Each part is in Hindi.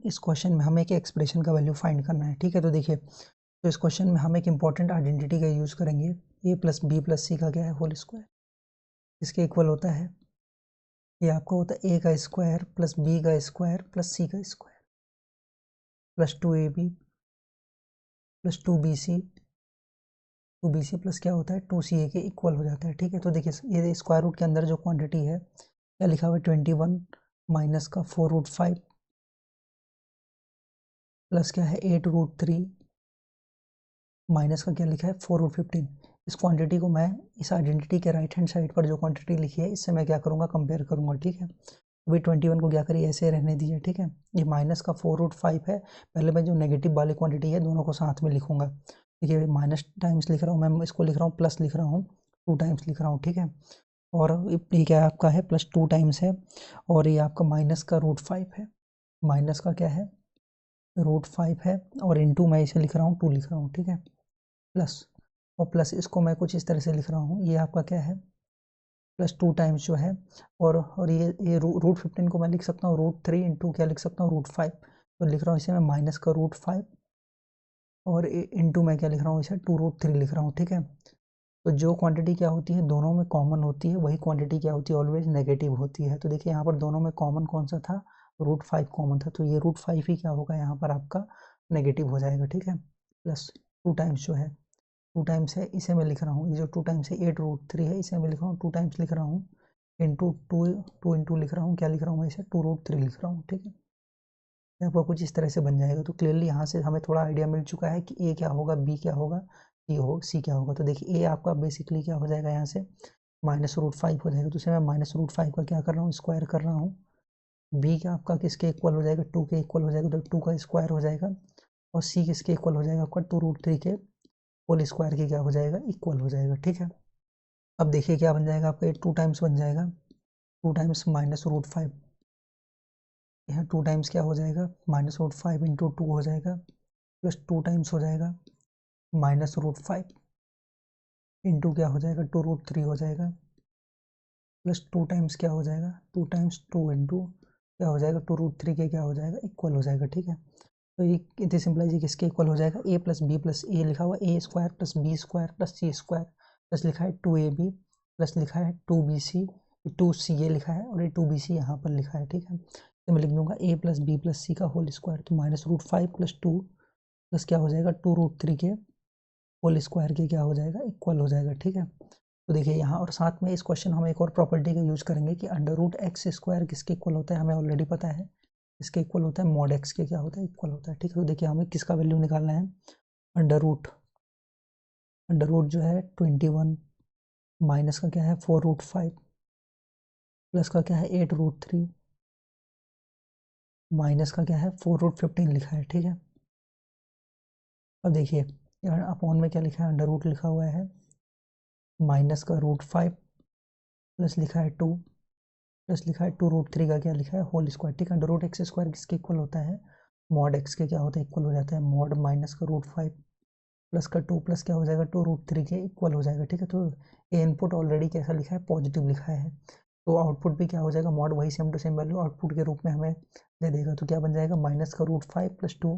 इस क्वेश्चन में हमें एक एक्सप्रेशन का वैल्यू फाइंड करना है। ठीक है, तो देखिए, तो इस क्वेश्चन में हम एक इंपॉर्टेंट आइडेंटिटी का यूज़ करेंगे। a प्लस बी प्लस सी का क्या है होल स्क्वायर, इसके इक्वल होता है, ये आपका होता है a का स्क्वायर प्लस b का स्क्वायर प्लस c का square plus 2ab plus 2bc plus क्या होता है 2ca के इक्वल हो जाता है। ठीक है, तो देखिए ये स्क्वायर रूट के अंदर जो क्वांटिटी है क्या लिखा हुआ है 21 माइनस का 4√5 प्लस क्या है 8√3 माइनस का क्या लिखा है 4√15। इस क्वांटिटी को मैं इस आइडेंटिटी के राइट हैंड साइड पर जो क्वांटिटी लिखी है इससे मैं क्या करूँगा कंपेयर करूँगा। ठीक है, अभी 21 को क्या करिए ऐसे रहने दीजिए। ठीक है, ये माइनस का 4√5 है, पहले मैं जो नेगेटिव वाली क्वांटिटी है दोनों को साथ में लिखूंगा। देखिए माइनस टाइम्स लिख रहा हूँ, मैं इसको लिख रहा हूँ प्लस लिख रहा हूँ, 2 टाइम्स लिख रहा हूँ। ठीक है, और ये क्या है आपका है प्लस 2 टाइम्स है, और ये आपका माइनस का √5 है, माइनस का क्या है √5 है, और इंटू मैं इसे लिख रहा हूँ 2 लिख रहा हूँ। ठीक है, प्लस, और प्लस इसको मैं कुछ इस तरह से लिख रहा हूँ, ये आपका क्या है प्लस 2 टाइम्स जो है, और ये √15 को मैं लिख सकता हूँ √3 इंटू क्या लिख सकता हूँ √5, तो लिख रहा हूँ इसे मैं माइनस का √5 और इंटू मैं क्या लिख रहा हूँ इसे 2√3 लिख रहा हूँ। ठीक है, तो जो क्वांटिटी क्या होती है दोनों में कॉमन होती है वही क्वांटिटी क्या होती है ऑलवेज नेगेटिव होती है। तो देखिए यहाँ पर दोनों में कॉमन कौन सा था, √5 कॉमन था, तो ये √5 ही क्या होगा यहाँ पर आपका नेगेटिव हो जाएगा। ठीक है, प्लस 2 टाइम्स जो है 2 टाइम्स है, इसे मैं लिख रहा हूँ, ये जो 2 टाइम्स है 8√3 है, इसे मैं लिख रहा हूँ 2 टाइम्स लिख रहा हूँ इंटू 2 इंटू लिख रहा हूँ, क्या लिख रहा हूँ मैं इसे 2√3 लिख रहा हूँ। ठीक है, आपको कुछ इस तरह से बन जाएगा। तो क्लियरली यहाँ से हमें थोड़ा आइडिया मिल चुका है कि ए क्या होगा, बी क्या होगा, सी क्या होगा। तो देखिए ए आपका बेसिकली क्या हो जाएगा यहाँ से -√5 हो जाएगा, तो इसे मैं -√5 का क्या कर रहा हूँ स्क्वायर कर रहा हूँ। बी का आपका किसके इक्वल हो जाएगा 2 के इक्वल हो जाएगा, तो 2 का स्क्वायर हो जाएगा, और सी किसके इक्वल हो जाएगा आपका 2√3 के होल स्क्वायर के क्या हो जाएगा इक्वल हो जाएगा। ठीक है, अब देखिए क्या बन जाएगा आपका, 2 टाइम्स बन जाएगा, 2 टाइम्स -√5, यहाँ 2 टाइम्स क्या हो जाएगा -√5 इंटू 2 हो जाएगा, प्लस 2 टाइम्स हो जाएगा -√5 इंटू क्या हो जाएगा 2√3 हो जाएगा, प्लस 2 टाइम्स क्या हो जाएगा 2 टाइम्स 2 इंटू क्या हो जाएगा 2√3 के क्या हो जाएगा इक्वल हो जाएगा। ठीक है, तो ये इतनी सिंपल है, किसके इक्वल हो जाएगा a plus B plus A लिखा हुआ a square plus B square plus C square plus लिखा है 2ab प्लस लिखा है 2bc, 2ca लिखा है, और ये 2bc यहाँ पर लिखा है। ठीक है, तो मैं लिख दूंगा a प्लस बी प्लस सी का होल स्क्वायर, तो -√5 प्लस 2 प्लस क्या हो जाएगा 2√3 के होल स्क्वायर के क्या हो जाएगा इक्वल हो जाएगा। ठीक है, तो देखिए यहाँ, और साथ में इस क्वेश्चन हम एक और प्रॉपर्टी का यूज करेंगे कि √x² किसके इक्वल होता है, हमें ऑलरेडी पता है इसके इक्वल होता है mod x के क्या होता है इक्वल होता है। ठीक है, तो देखिए हमें किसका वैल्यू निकालना है, अंडर रूट जो है 21 माइनस का क्या है 4√5 प्लस का क्या है 8√3 माइनस का क्या है 4√15 लिखा है। ठीक है, अब देखिए अपॉन में क्या लिखा है अंडर रूट लिखा हुआ है माइनस का √5 प्लस लिखा है 2 प्लस लिखा है 2√3 का क्या लिखा है होल स्क्वायर। ठीक है, अंडर रूट x² किसके इक्वल होता है मॉड x के क्या होता है इक्वल हो जाता है, मॉड माइनस का √5 प्लस का 2 प्लस क्या हो जाएगा 2√3 के इक्वल हो जाएगा। ठीक है, तो ए इनपुट ऑलरेडी कैसा लिखा है पॉजिटिव लिखा है, तो आउटपुट भी क्या हो जाएगा मॉड वही same to same value output के रूप में हमें दे देगा। तो क्या बन जाएगा माइनस का √5 प्लस 2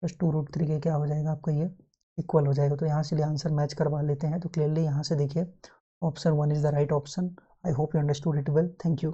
प्लस 2√3 के क्या हो जाएगा आपका ये इक्वल हो जाएगा। तो यहाँ से आंसर मैच करवा लेते हैं। तो क्लियरली यहाँ से देखिए option 1 is the right option. I hope you understood it well, thank you.